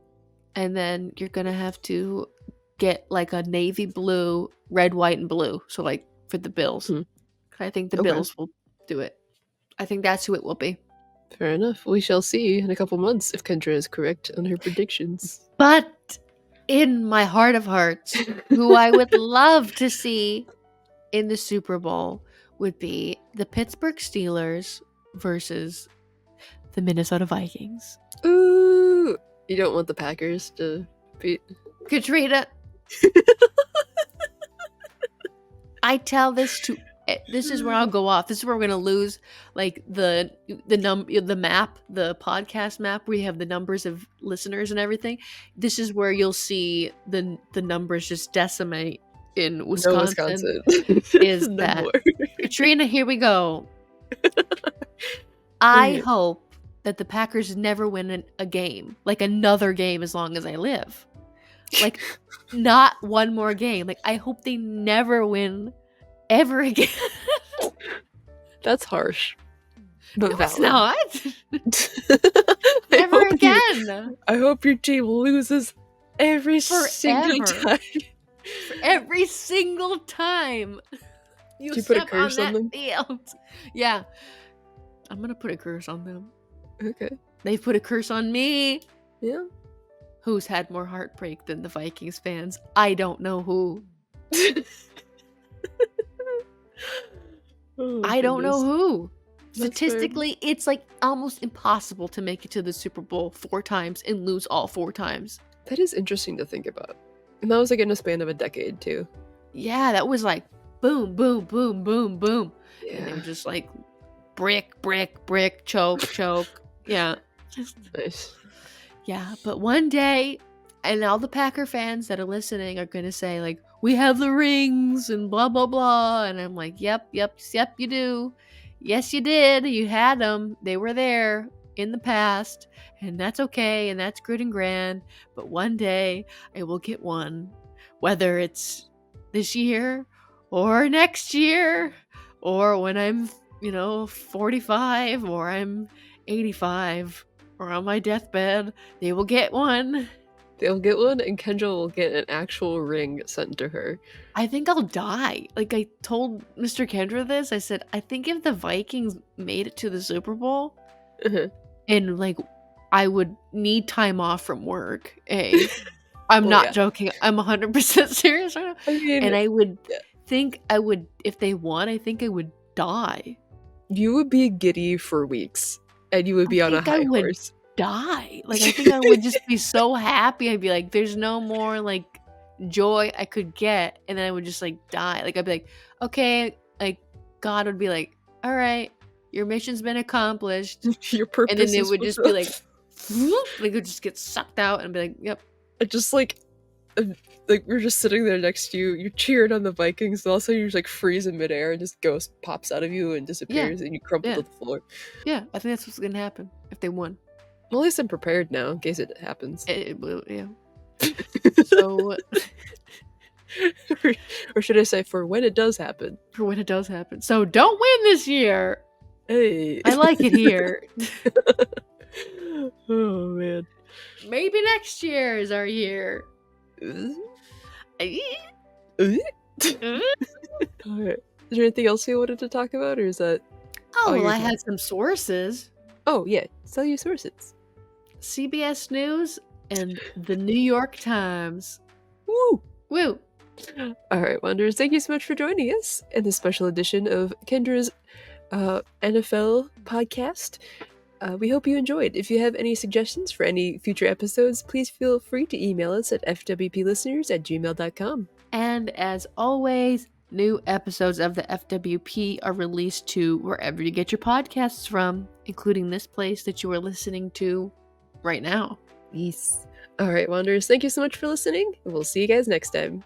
And then you're gonna have to get like a navy blue, red, white, and blue. So like for the Bills. I think the Bills will do it. I think that's who it will be.
Fair enough. We shall see in a couple months if Kendra is correct on her predictions.
But in my heart of hearts, who I would love to see in the Super Bowl would be the Pittsburgh Steelers versus the Minnesota Vikings.
Ooh, you don't want the Packers to beat
Katrina. I tell this to. This is where I'll go off. This is where we're gonna lose, like the map, the podcast map, where you have the numbers of listeners and everything. This is where you'll see the numbers just decimate in Wisconsin.
No, Wisconsin.
Is
No
that
more.
Katrina? Here we go. I hope that the Packers never win a game, like another game, as long as I live. Like, not one more game. Like, I hope they never win ever again.
That's harsh. But
No, it's
valid.
not. Never again.
I hope your team loses every single time.
For every single time
you put a curse on them?
Field. Yeah. I'm gonna put a curse on them.
Okay.
They've put a curse on me.
Yeah.
Who's had more heartbreak than the Vikings fans? I don't know who. I don't know who. Statistically, it's like almost impossible to make it to the Super Bowl 4 times and lose all 4 times.
That is interesting to think about. And that was like in a span of a decade too.
Yeah, that was like boom, boom, boom, boom, boom.
Yeah.
And they were just like brick, brick, brick, choke, choke. Yeah. Just
nice.
Yeah, but one day, and all the Packer fans that are listening are going to say, like, we have the rings and blah, blah, blah. And I'm like, yep, you do. Yes, you did. You had them. They were there in the past. And that's okay. And that's good and grand. But one day, I will get one. Whether it's this year or next year or when I'm, 45 or I'm 85 or on my deathbed, they will get one.
They'll get one, and Kendra will get an actual ring sent to her.
I think I'll die. Like, I told Mr. Kendra this. I said, I think if the Vikings made it to the Super Bowl, and, like, I would need time off from work. I'm not joking. I'm 100% serious right now. I mean, and I would think if they won, I think I would die.
You would be giddy for weeks, and you would be on a high horse.
Die. Like, I think I would just be so happy. I'd be like, there's no more like joy I could get, and then I would just like die. Like, I'd be like, okay, like God would be like, all right, your mission's been accomplished.
Your purpose.
And then it would just be like it would just get sucked out and be like, yep.
It just like we're just sitting there next to you, you're cheering on the Vikings, and also you just like freeze in midair and just ghost pops out of you and disappears and you crumple to the floor. Yeah, I think that's what's gonna happen if they won. Well, at least I'm prepared now in case it happens. It will, yeah. So, or should I say, for when it does happen? For when it does happen. So don't win this year. Hey, I like it here. Oh man. Maybe next year is our year. Alright. Is there anything else you wanted to talk about, or is that? Oh, well, I had some sources. Oh yeah, tell your sources. CBS News and the New York Times. Woo! Woo! Alright, Wanderers, thank you so much for joining us in this special edition of Kendra's NFL podcast. We hope you enjoyed. If you have any suggestions for any future episodes, please feel free to email us at fwplisteners@gmail.com. And as always, new episodes of the FWP are released to wherever you get your podcasts from, including this place that you are listening to right now. Yes. All right, Wanderers, thank you so much for listening, and we'll see you guys next time.